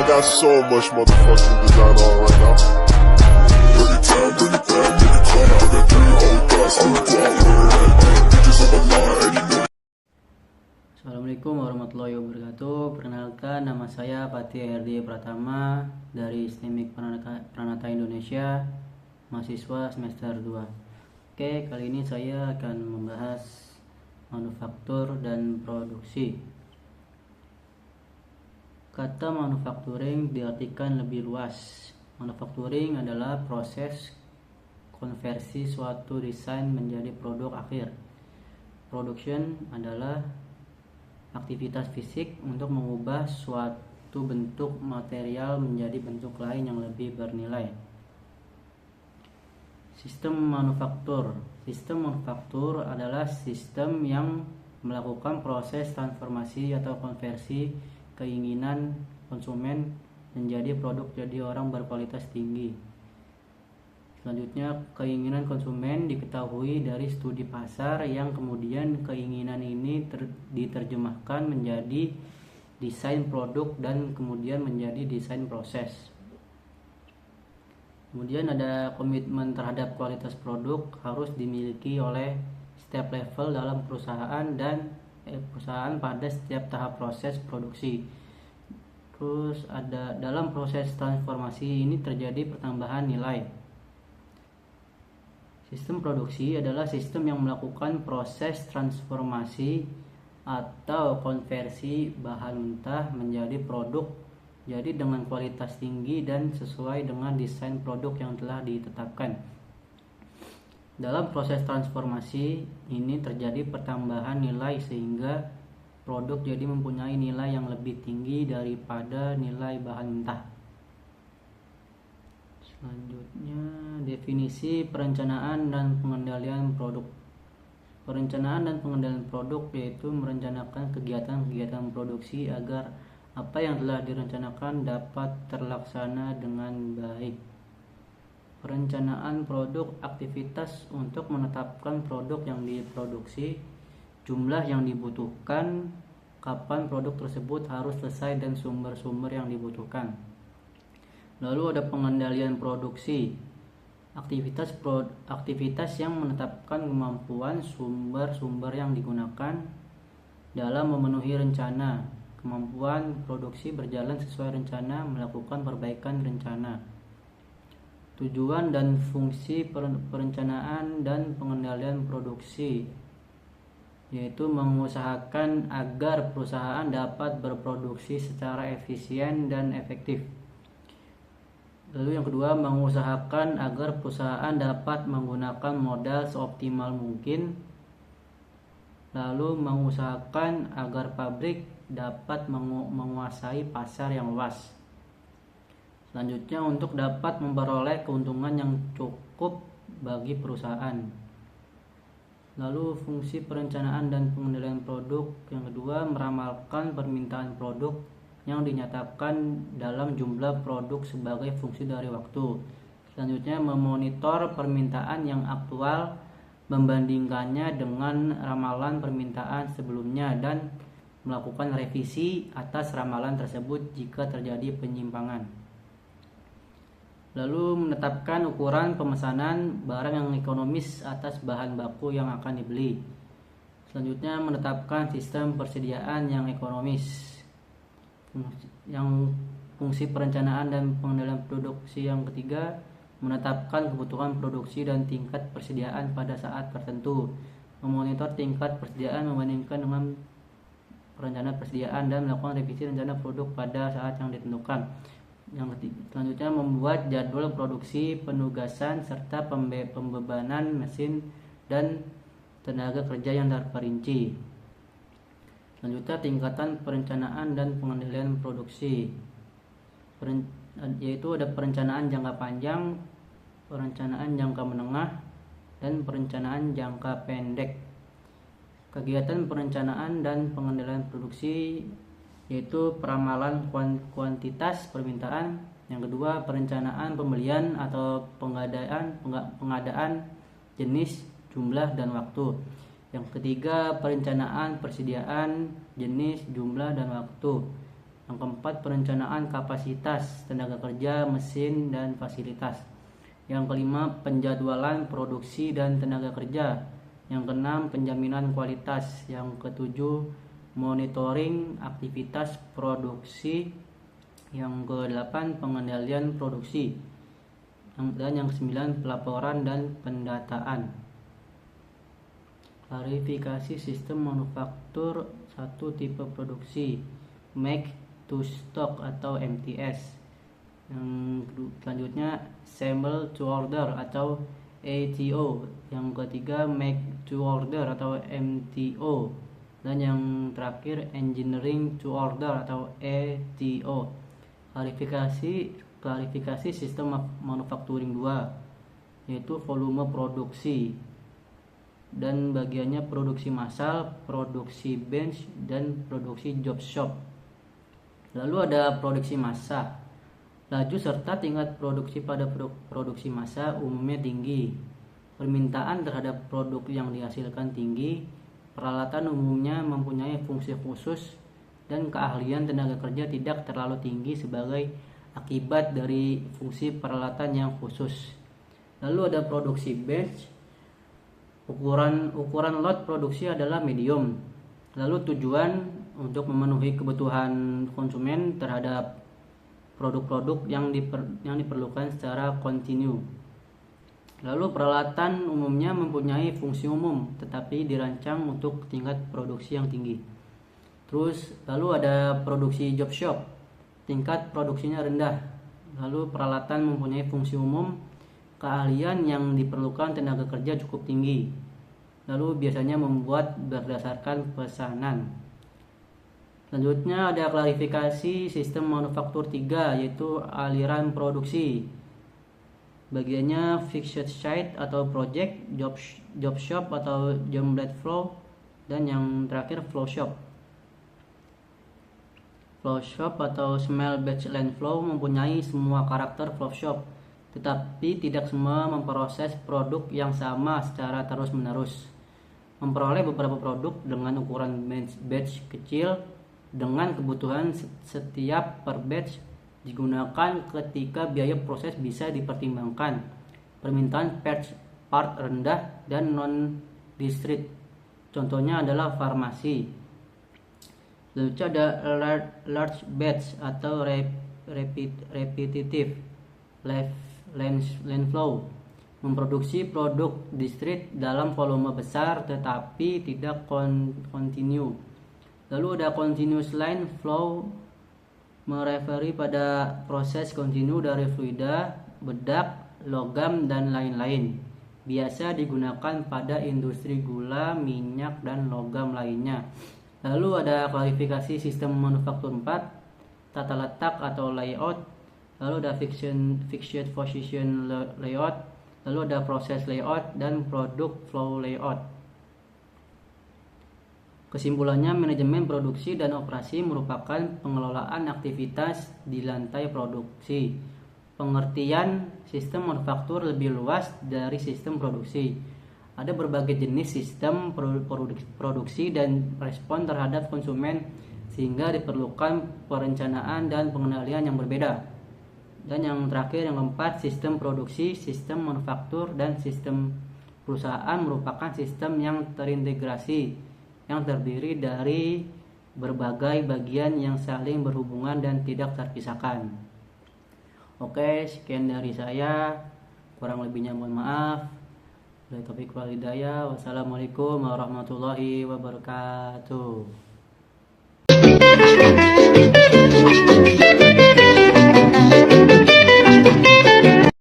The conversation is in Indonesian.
got so much motherfucking design on right now. Bring it down, bring it back, make it clap. I got 3 old guys on the block, bitches on my line, and you know. Assalamualaikum warahmatullahi wabarakatuh. Perkenalkan, nama saya Pati RD Pratama dari STEMIK Pranata Indonesia, mahasiswa semester 2. Oke, kali ini saya akan membahas manufaktur dan produksi. Kata manufacturing diartikan lebih luas. Manufacturing adalah proses konversi suatu desain menjadi produk akhir. Production adalah aktivitas fisik untuk mengubah suatu bentuk material menjadi bentuk lain yang lebih bernilai. Sistem manufaktur. Sistem manufaktur adalah sistem yang melakukan proses transformasi atau konversi keinginan konsumen menjadi produk jadi orang berkualitas tinggi. Selanjutnya, keinginan konsumen diketahui dari studi pasar yang kemudian keinginan ini diterjemahkan menjadi desain produk dan kemudian menjadi desain proses. Kemudian ada komitmen terhadap kualitas produk harus dimiliki oleh setiap level dalam perusahaan pada setiap tahap proses produksi. Terus ada dalam proses transformasi ini terjadi pertambahan nilai. Sistem produksi adalah sistem yang melakukan proses transformasi atau konversi bahan mentah menjadi produk jadi dengan kualitas tinggi dan sesuai dengan desain produk yang telah ditetapkan. Dalam proses transformasi ini terjadi pertambahan nilai sehingga produk jadi mempunyai nilai yang lebih tinggi daripada nilai bahan mentah. Selanjutnya, definisi perencanaan dan pengendalian produk. Perencanaan dan pengendalian produk yaitu merencanakan kegiatan-kegiatan produksi agar apa yang telah direncanakan dapat terlaksana dengan baik. Perencanaan produk, aktivitas untuk menetapkan produk yang diproduksi, jumlah yang dibutuhkan, kapan produk tersebut harus selesai dan sumber-sumber yang dibutuhkan. Lalu ada pengendalian produksi, aktivitas yang menetapkan kemampuan sumber-sumber yang digunakan dalam memenuhi rencana. Kemampuan produksi berjalan sesuai rencana, melakukan perbaikan rencana. Tujuan dan fungsi perencanaan dan pengendalian produksi yaitu mengusahakan agar perusahaan dapat berproduksi secara efisien dan efektif. Lalu yang kedua, mengusahakan agar perusahaan dapat menggunakan modal seoptimal mungkin. Lalu mengusahakan agar pabrik dapat menguasai pasar yang luas. Selanjutnya, untuk dapat memperoleh keuntungan yang cukup bagi perusahaan. Lalu fungsi perencanaan dan pengendalian produk yang kedua, meramalkan permintaan produk yang dinyatakan dalam jumlah produk sebagai fungsi dari waktu. Selanjutnya, memonitor permintaan yang aktual, membandingkannya dengan ramalan permintaan sebelumnya dan melakukan revisi atas ramalan tersebut jika terjadi penyimpangan. Lalu menetapkan ukuran pemesanan barang yang ekonomis atas bahan baku yang akan dibeli. Selanjutnya, menetapkan sistem persediaan yang ekonomis. Yang fungsi perencanaan dan pengendalian produksi yang ketiga, menetapkan kebutuhan produksi dan tingkat persediaan pada saat tertentu. Memonitor tingkat persediaan membandingkan dengan rencana persediaan dan melakukan revisi rencana produk pada saat yang ditentukan. Yang selanjutnya, membuat jadwal produksi, penugasan serta pembebanan mesin dan tenaga kerja yang terperinci. Selanjutnya, tingkatan perencanaan dan pengendalian produksi, yaitu ada perencanaan jangka panjang, perencanaan jangka menengah, dan perencanaan jangka pendek. Kegiatan perencanaan dan pengendalian produksi yaitu peramalan kuantitas permintaan. Yang kedua, perencanaan pembelian atau pengadaan jenis, jumlah, dan waktu. Yang ketiga, perencanaan persediaan jenis, jumlah, dan waktu. Yang keempat, perencanaan kapasitas tenaga kerja, mesin, dan fasilitas. Yang kelima, penjadwalan produksi dan tenaga kerja. Yang keenam, penjaminan kualitas. Yang ketujuh, monitoring aktivitas produksi. Yang kedelapan, pengendalian produksi. Dan yang kesembilan, pelaporan dan pendataan. Klarifikasi sistem manufaktur satu tipe produksi, make to stock atau MTS. Yang selanjutnya, assemble to order atau ATO. Yang ketiga, make to order atau MTO. Dan yang terakhir, engineering to order atau ETO. Klarifikasi sistem manufacturing 2, yaitu volume produksi dan bagiannya produksi massal, produksi bench, dan produksi job shop. Lalu ada produksi massa. Laju serta tingkat produksi pada produksi massa umumnya tinggi. Permintaan terhadap produk yang dihasilkan tinggi. Peralatan umumnya mempunyai fungsi khusus dan keahlian tenaga kerja tidak terlalu tinggi sebagai akibat dari fungsi peralatan yang khusus. Lalu ada produksi batch. Ukuran lot produksi adalah medium. Lalu tujuan untuk memenuhi kebutuhan konsumen terhadap produk-produk yang diperlukan secara kontinu. Lalu peralatan umumnya mempunyai fungsi umum tetapi dirancang untuk tingkat produksi yang tinggi. Terus lalu ada produksi job shop. Tingkat produksinya rendah. Lalu peralatan mempunyai fungsi umum, keahlian yang diperlukan tenaga kerja cukup tinggi. Lalu biasanya membuat berdasarkan pesanan. Selanjutnya ada klarifikasi sistem manufaktur 3, yaitu aliran produksi. Bagiannya fixed site atau project, job shop atau jam blade flow, dan yang terakhir flow shop. Flow shop atau small batch line flow mempunyai semua karakter flow shop, tetapi tidak semua memproses produk yang sama secara terus-menerus. Memperoleh beberapa produk dengan ukuran batch kecil dengan kebutuhan setiap per batch digunakan ketika biaya proses bisa dipertimbangkan. Permintaan part rendah dan non-discrete. Contohnya adalah farmasi. Lalu ada large batch atau repetitive line flow. Memproduksi produk discrete dalam volume besar tetapi tidak kontinu. Lalu ada continuous line flow, mereferi pada proses kontinu dari fluida, bedak, logam, dan lain-lain. Biasa digunakan pada industri gula, minyak, dan logam lainnya. Lalu ada klarifikasi sistem manufaktur 4, tata letak atau layout. Lalu ada fixed position layout. Lalu ada proses layout dan product flow layout. Kesimpulannya, manajemen produksi dan operasi merupakan pengelolaan aktivitas di lantai produksi. Pengertian sistem manufaktur lebih luas dari sistem produksi. Ada berbagai jenis sistem produksi dan respon terhadap konsumen sehingga diperlukan perencanaan dan pengendalian yang berbeda. Dan yang terakhir, yang keempat, sistem produksi, sistem manufaktur, dan sistem perusahaan merupakan sistem yang terintegrasi yang terdiri dari berbagai bagian yang saling berhubungan dan tidak terpisahkan. Oke, sekian dari saya. Kurang lebihnya mohon maaf. Wassalamualaikum warahmatullahi wabarakatuh.